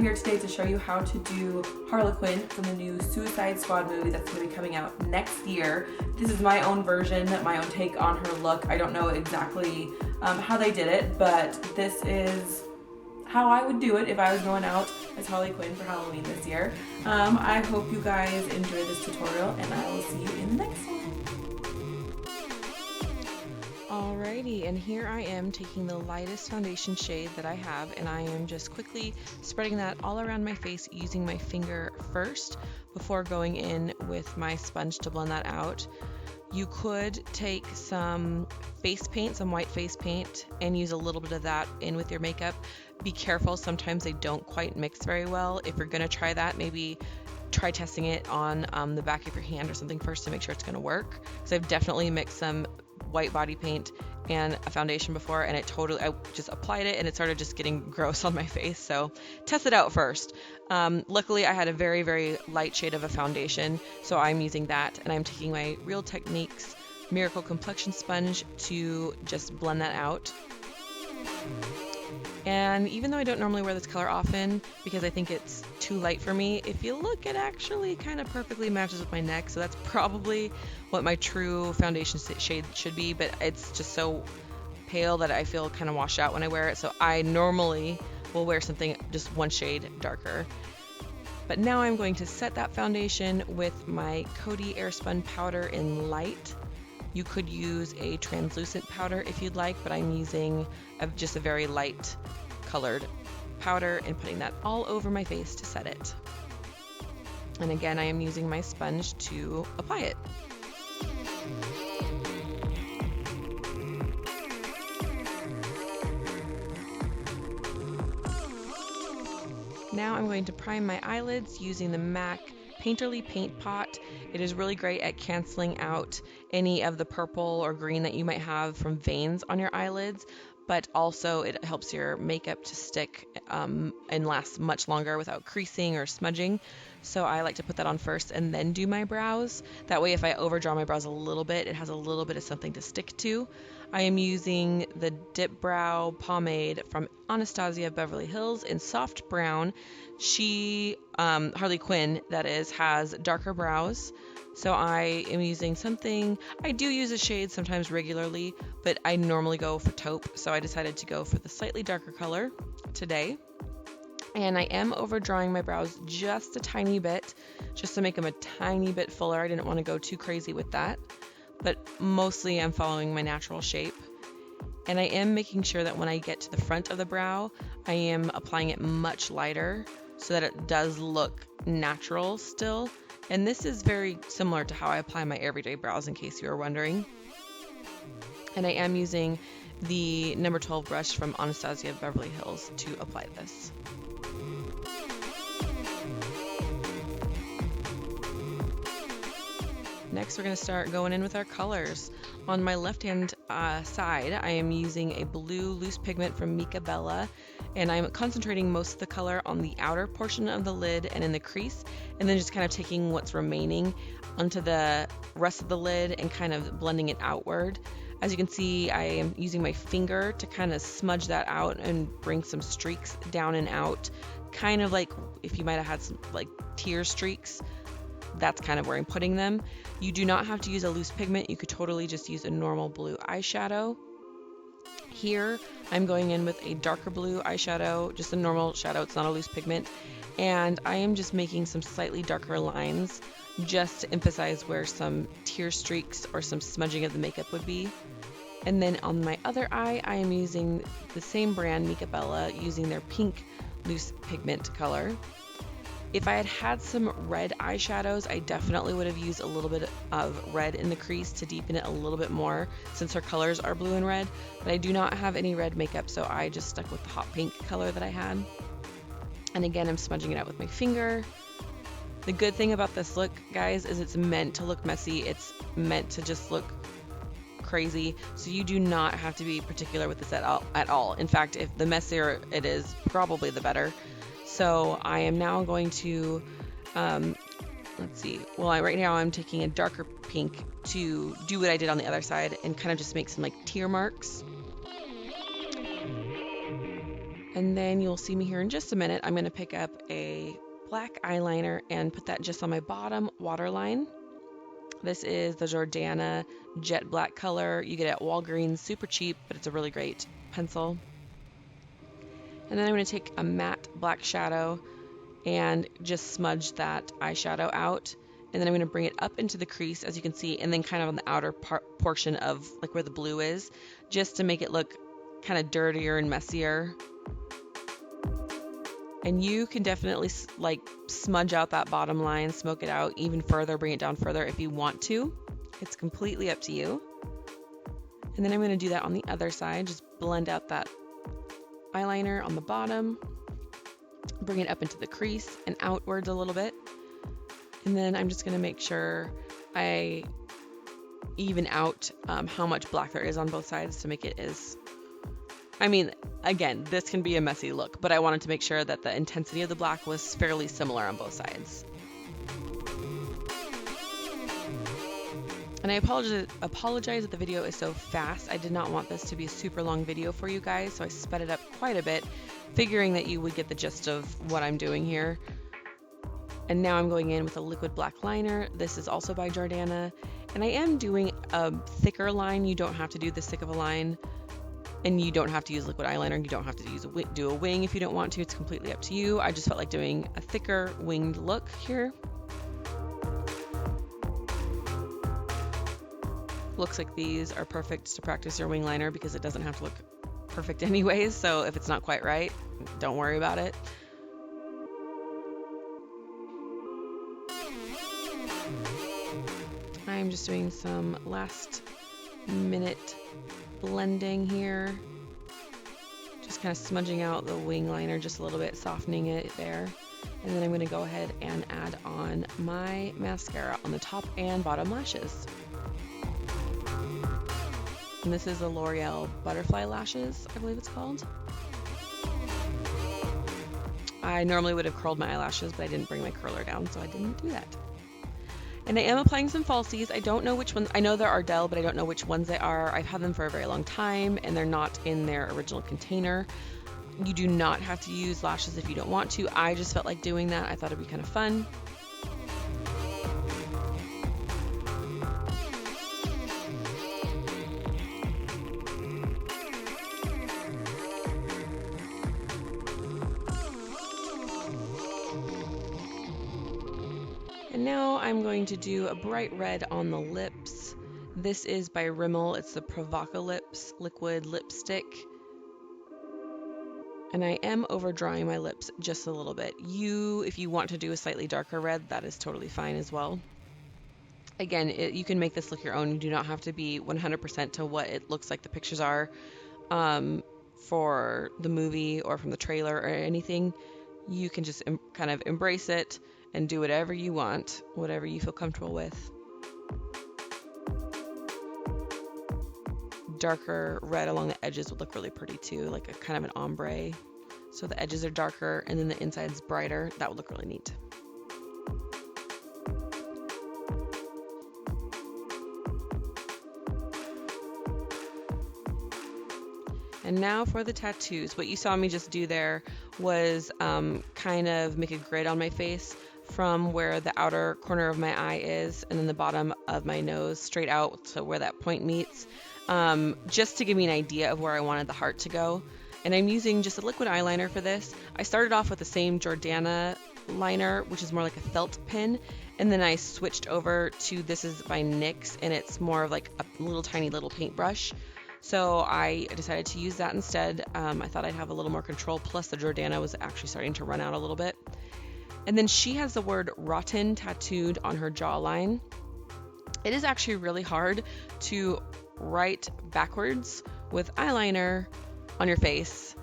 here today to show you how to do Harley Quinn from the new Suicide Squad movie that's going to be coming out next year. This is my own version, my own take on her look. I don't know exactly how they did it, but this is how I would do it if I was going out as Harley Quinn for Halloween this year. I hope you guys enjoy this tutorial, and I will see you in the next one. Alrighty, and here I am taking the lightest foundation shade that I have, and I am just quickly spreading that all around my face using my finger first before going in with my sponge to blend that out. You could take some face paint, some white face paint, and use a little bit of that in with your makeup. Be careful, sometimes they don't quite mix very well. If you're going to try that, maybe try testing it on the back of your hand or something first to make sure it's going to work. So I've definitely mixed some white body paint and a foundation before, and I just applied it and it started just getting gross on my face, so test it out first. Luckily I had a very, very light shade of a foundation, so I'm using that, and I'm taking my Real Techniques Miracle Complexion Sponge to just blend that out. And even though I don't normally wear this color often because I think it's too light for me, if you look, it actually kind of perfectly matches with my neck, so that's probably what my true foundation shade should be, but it's just so pale that I feel kind of washed out when I wear it, so I normally will wear something just one shade darker. But now I'm going to set that foundation with my Coty Airspun powder in light. You could use a translucent powder if you'd like, but I'm using just a very light colored powder and putting that all over my face to set it. And again, I am using my sponge to apply it. Now I'm going to prime my eyelids using the MAC Painterly Paint Pot. It is really great at canceling out any of the purple or green that you might have from veins on your eyelids, but also it helps your makeup to stick and last much longer without creasing or smudging. So I like to put that on first and then do my brows. That way if I overdraw my brows a little bit, it has a little bit of something to stick to. I am using the Dip Brow Pomade from Anastasia Beverly Hills in soft brown. She, Harley Quinn that is, has darker brows. So I am using something, I do use a shade sometimes regularly, but I normally go for taupe, so I decided to go for the slightly darker color today. And I am overdrawing my brows just a tiny bit, just to make them a tiny bit fuller. I didn't want to go too crazy with that, but mostly I'm following my natural shape. And I am making sure that when I get to the front of the brow, I am applying it much lighter so that it does look natural still. And this is very similar to how I apply my everyday brows, in case you were wondering. And I am using the number 12 brush from Anastasia Beverly Hills to apply this. Next, we're going to start going in with our colors. On my left-hand side, I am using a blue loose pigment from Mica Bella, and I'm concentrating most of the color on the outer portion of the lid and in the crease, and then just kind of taking what's remaining onto the rest of the lid and kind of blending it outward. As you can see, I am using my finger to kind of smudge that out and bring some streaks down and out, kind of like if you might have had some like tear streaks. That's kind of where I'm putting them. You do not have to use a loose pigment. You could totally just use a normal blue eyeshadow. Here, I'm going in with a darker blue eyeshadow, just a normal shadow, it's not a loose pigment. And I am just making some slightly darker lines just to emphasize where some tear streaks or some smudging of the makeup would be. And then on my other eye, I am using the same brand, Mica Bella, using their pink loose pigment color. If I had had some red eyeshadows, I definitely would have used a little bit of red in the crease to deepen it a little bit more, since her colors are blue and red, but I do not have any red makeup, so I just stuck with the hot pink color that I had. And again, I'm smudging it out with my finger. The good thing about this look, guys, is it's meant to look messy. It's meant to just look crazy, so you do not have to be particular with this at all. In fact, if the messier it is, probably the better. So I am now going to, let's see, well, right now I'm taking a darker pink to do what I did on the other side and kind of just make some like tear marks. And then you'll see me here in just a minute. I'm going to pick up a black eyeliner and put that just on my bottom waterline. This is the Jordana Jet Black color. You get it at Walgreens, super cheap, but it's a really great pencil. And then I'm going to take a matte black shadow and just smudge that eyeshadow out. And then I'm going to bring it up into the crease, as you can see, and then kind of on the outer portion of like where the blue is, just to make it look kind of dirtier and messier. And you can definitely like smudge out that bottom line, smoke it out even further, bring it down further if you want to. It's completely up to you. And then I'm going to do that on the other side, just blend out that eyeliner on the bottom, bring it up into the crease and outwards a little bit. And then I'm just going to make sure I even out how much black there is on both sides to make it as, I mean, again, this can be a messy look, but I wanted to make sure that the intensity of the black was fairly similar on both sides. And I apologize that the video is so fast. I did not want this to be a super long video for you guys, so I sped it up quite a bit, figuring that you would get the gist of what I'm doing here. And now I'm going in with a liquid black liner. This is also by Jordana. And I am doing a thicker line. You don't have to do this thick of a line. And you don't have to use liquid eyeliner. You don't have to do a wing if you don't want to. It's completely up to you. I just felt like doing a thicker winged look here. Looks like these are perfect to practice your wing liner because it doesn't have to look perfect anyways. So if it's not quite right, don't worry about it. I'm just doing some last minute blending here. Just kind of smudging out the wing liner just a little bit, softening it there. And then I'm going to go ahead and add on my mascara on the top and bottom lashes. And this is a L'Oreal Butterfly Lashes, I believe it's called. I normally would have curled my eyelashes, but I didn't bring my curler down, so I didn't do that. And I am applying some falsies. I don't know which ones. I know they're Ardell, but I don't know which ones they are. I've had them for a very long time, and they're not in their original container. You do not have to use lashes if you don't want to. I just felt like doing that. I thought it'd be kind of fun. And now I'm going to do a bright red on the lips. This is by Rimmel. It's the Provoca Lips Liquid Lipstick. And I am over drawing my lips just a little bit. If you want to do a slightly darker red, that is totally fine as well. Again, you can make this look your own. You do not have to be 100% to what it looks like the pictures are for the movie or from the trailer or anything. You can just kind of embrace it and do whatever you want, whatever you feel comfortable with. Darker red along the edges would look really pretty too, like a kind of an ombre. So the edges are darker and then the inside's brighter. That would look really neat. And now for the tattoos. What you saw me just do there was kind of make a grid on my face from where the outer corner of my eye is and then the bottom of my nose straight out to where that point meets, just to give me an idea of where I wanted the heart to go. And I'm using just a liquid eyeliner for this. I started off with the same Jordana liner, which is more like a felt pen, and then I switched over to, this is by NYX, and it's more of like a little tiny little paintbrush. So I decided to use that instead. I thought I'd have a little more control, plus the Jordana was actually starting to run out a little bit. And then she has the word rotten tattooed on her jawline. It is actually really hard to write backwards with eyeliner on your face,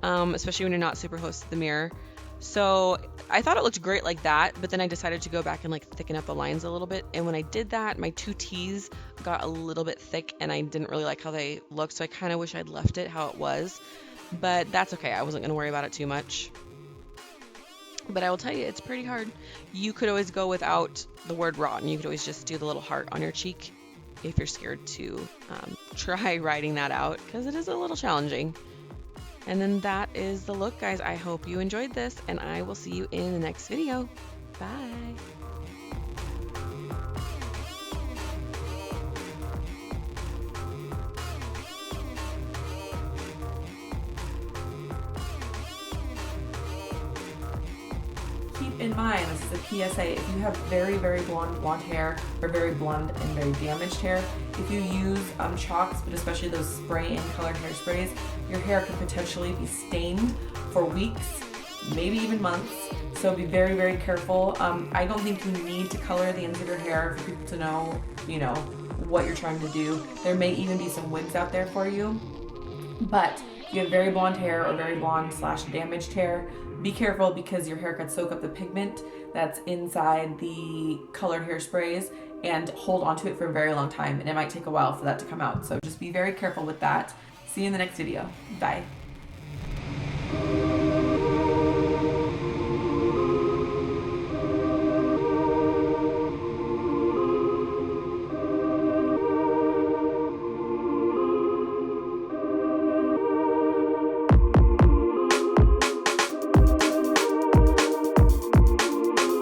especially when you're not super close to the mirror. So I thought it looked great like that, but then I decided to go back and like thicken up the lines a little bit. And when I did that, my two T's got a little bit thick and I didn't really like how they looked. So I kind of wish I'd left it how it was, but that's okay. I wasn't going to worry about it too much. But I will tell you, it's pretty hard. You could always go without the word rotten. You could always just do the little heart on your cheek if you're scared to try writing that out, because it is a little challenging. And then that is the look, guys. I hope you enjoyed this, and I will see you in the next video. Bye. Keep in mind, this is a PSA, if you have very, very blonde hair or very blonde and very damaged hair, if you use chalks, but especially those spray and colored hairsprays, your hair could potentially be stained for weeks, maybe even months. So be very, very careful. I don't think you need to color the ends of your hair for people to know, what you're trying to do. There may even be some wigs out there for you. But if you have very blonde hair or very blonde/damaged hair, be careful because your hair could soak up the pigment that's inside the colored hairsprays and hold onto it for a very long time, and it might take a while for that to come out. So just be very careful with that. See you in the next video. Bye.